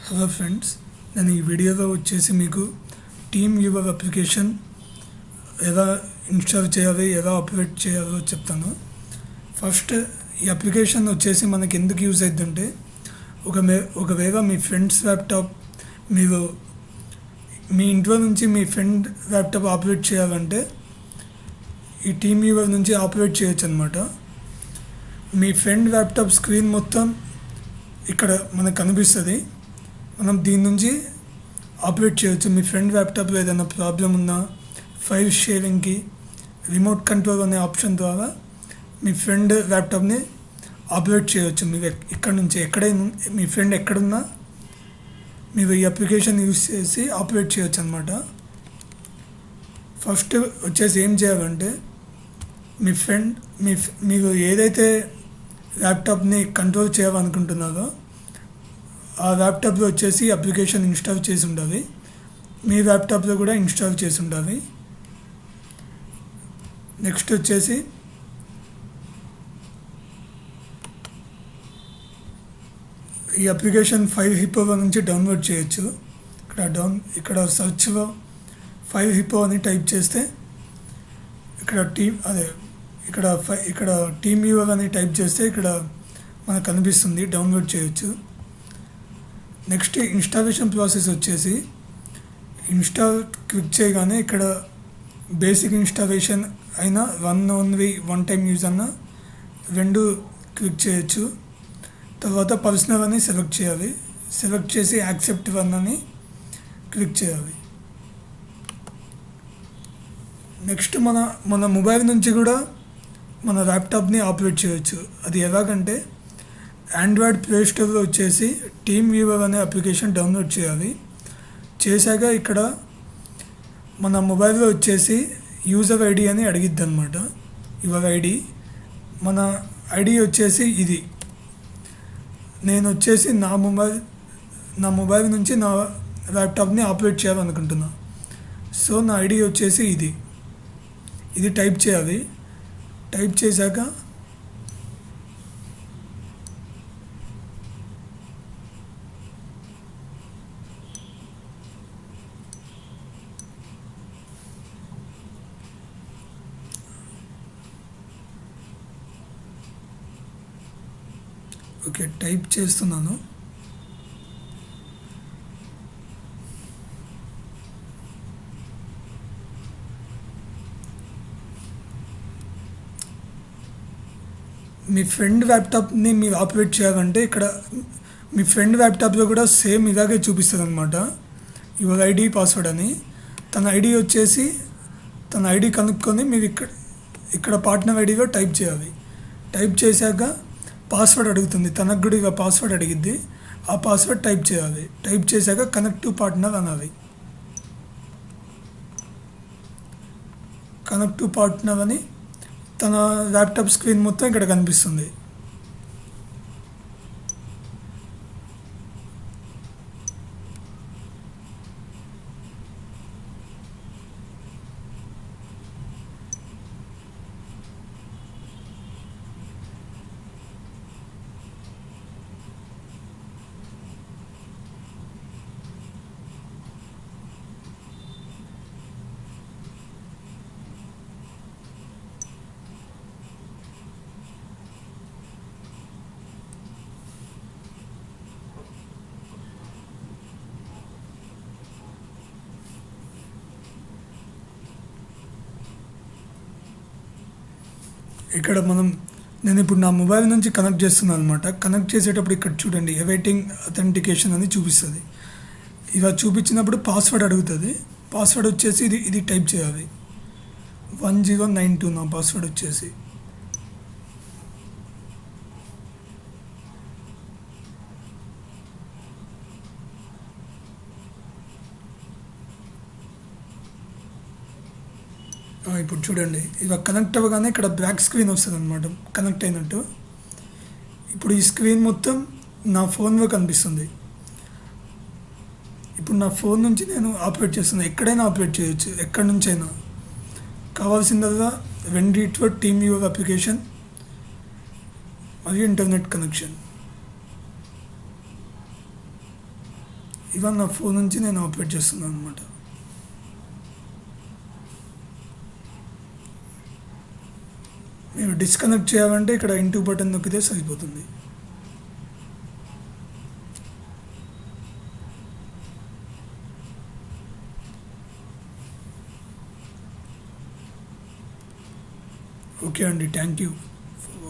Hello friends, నేను ఈ వీడియోలో వచ్చేసి మీకు టీమ్ వ్యూవర్ అప్లికేషన్ ఎలా ఇన్స్టాల్ చేయాలి, ఎలా ఆపరేట్ చేయాలో చెప్తాను. ఫస్ట్ ఈ అప్లికేషన్ వచ్చేసి మనకి ఎందుకు యూజ్ అవుతుందంటే ఒకవేళ మీ ఫ్రెండ్స్ ల్యాప్టాప్ మీరు మీ ఇంట్లో నుంచి మీ ఫ్రెండ్ ల్యాప్టాప్ ఆపరేట్ చేయాలంటే ఈ టీమ్ వ్యూవర్ నుంచి ఆపరేట్ చేయొచ్చు అనమాట. మీ ఫ్రెండ్ ల్యాప్టాప్ స్క్రీన్ మొత్తం ఇక్కడ మనకు కనిపిస్తుంది. మనం దీని నుంచి ఆపరేట్ చేయొచ్చు. మీ ఫ్రెండ్ ల్యాప్టాప్లో ఏదైనా ప్రాబ్లం ఉన్నా ఫైల్ షేరింగ్కి రిమోట్ కంట్రోల్ అనే ఆప్షన్ ద్వారా మీ ఫ్రెండ్ ల్యాప్టాప్ని ఆపరేట్ చేయొచ్చు. మీరు ఇక్కడ నుంచి ఎక్కడైనా మీ ఫ్రెండ్ ఎక్కడున్నా మీరు ఈ అప్లికేషన్ యూస్ చేసి ఆపరేట్ చేయొచ్చు అనమాట. ఫస్ట్ వచ్చేసి ఏం చేయాలంటే మీరు ఏదైతే ల్యాప్టాప్ని కంట్రోల్ చేయాలనుకుంటున్నారో ఆ ల్యాప్టాప్లో వచ్చేసి అప్లికేషన్ ఇన్స్టాల్ చేసి ఉండాలి. మీ ల్యాప్టాప్లో కూడా ఇన్స్టాల్ చేసి ఉండాలి. నెక్స్ట్ వచ్చేసి ఈ అప్లికేషన్ 5 హిప్పో నుంచి డౌన్లోడ్ చేయొచ్చు. ఇక్కడ సర్చ్లో 5 హిప్పో అని టైప్ చేస్తే ఇక్కడ టీమ్ వ్యూవర్ అని టైప్ చేస్తే ఇక్కడ మనకు కనిపిస్తుంది, డౌన్లోడ్ చేయొచ్చు. నెక్స్ట్ ఇన్స్టాలేషన్ ప్రాసెస్ వచ్చేసి ఇన్స్టాల్ క్లిక్ చేయగానే ఇక్కడ బేసిక్ ఇన్స్టాలేషన్ అయినా వన్ టైం యూజ్ అన్న రెండు క్లిక్ చేయొచ్చు. తర్వాత పర్సనల్ అని సెలెక్ట్ చేయాలి. సెలెక్ట్ చేసి యాక్సెప్ట్ వన్ అని క్లిక్ చేయాలి. నెక్స్ట్ మన మొబైల్ నుంచి కూడా మన ల్యాప్టాప్ని ఆపరేట్ చేయొచ్చు. అది ఎలాగంటే ఆండ్రాయిడ్ ప్లే స్టోర్లో వచ్చేసి టీమ్ వ్యూవర్ అనే అప్లికేషన్ డౌన్లోడ్ చేయాలి. చేశాక ఇక్కడ మన మొబైల్లో వచ్చేసి యూజర్ ఐడి అని అడిగిద్ది అనమాట. యువర్ ఐడి, మన ఐడి వచ్చేసి ఇది. నేను వచ్చేసి నా మొబైల్ నుంచి నా ల్యాప్టాప్ని ఆపరేట్ చేయాలనుకుంటున్నా. సో నా ఐడి వచ్చేసి ఇది టైప్ చేయాలి. టైప్ చేశాక ఓకే, టైప్ చేస్తున్నాను. మీ ఫ్రెండ్ ల్యాప్టాప్ని మీరు ఆపరేట్ చేయాలంటే ఇక్కడ మీ ఫ్రెండ్ ల్యాప్టాప్లో కూడా సేమ్ ఇలాగే చూపిస్తుంది అనమాట, యువర్ ఐడి పాస్వర్డ్ అని. తన ఐడి వచ్చేసి తన ఐడి కనుక్కొని మీరు ఇక్కడ పార్ట్నర్ ఐడిలో టైప్ చేయాలి. టైప్ చేశాక పాస్వర్డ్ అడుగుతుంది, తనకు కూడా ఇక పాస్వర్డ్ అడిగిద్ది. ఆ పాస్వర్డ్ టైప్ చేయాలి. టైప్ చేశాక కనెక్ట్ టు పార్ట్నర్ అనాలి. కనెక్ట్ టు పార్ట్నర్ అని తన ల్యాప్టాప్ స్క్రీన్ మొత్తం ఇక్కడ కనిపిస్తుంది. ఇక్కడ నేను ఇప్పుడు నా మొబైల్ నుంచి కనెక్ట్ చేస్తున్నాను అనమాట. కనెక్ట్ చేసేటప్పుడు ఇక్కడ చూడండి, అవైటింగ్ అథెంటికేషన్ అని చూపిస్తుంది. ఇలా చూపించినప్పుడు పాస్వర్డ్ అడుగుతుంది. పాస్వర్డ్ వచ్చేసి ఇది టైప్ చేయాలి. 1092 నా పాస్వర్డ్ వచ్చేసి. ఇప్పుడు చూడండి, ఇలా కనెక్ట్ అవ్వగానే ఇక్కడ బ్లాక్ స్క్రీన్ వస్తుంది అనమాట, కనెక్ట్ అయినట్టు. ఇప్పుడు ఈ స్క్రీన్ మొత్తం నా ఫోన్లో కనిపిస్తుంది. ఇప్పుడు నా ఫోన్ నుంచి నేను ఆపరేట్ చేస్తున్నాను. ఎక్కడైనా ఆపరేట్ చేయొచ్చు, ఎక్కడి నుంచైనా. కావాల్సిందల్లా రెండిట్లో టీమ్ వ్యూవర్ అప్లికేషన్ మరియు ఇంటర్నెట్ కనెక్షన్. ఇవన్నీ నా ఫోన్ నుంచి నేను ఆపరేట్ చేస్తున్నాను అనమాట. మీరు డిస్కనెక్ట్ చేయాలంటే ఇక్కడ ఇంటూ బటన్ నొక్కితే సరిపోతుంది. ఓకే అండి, థ్యాంక్ యూ.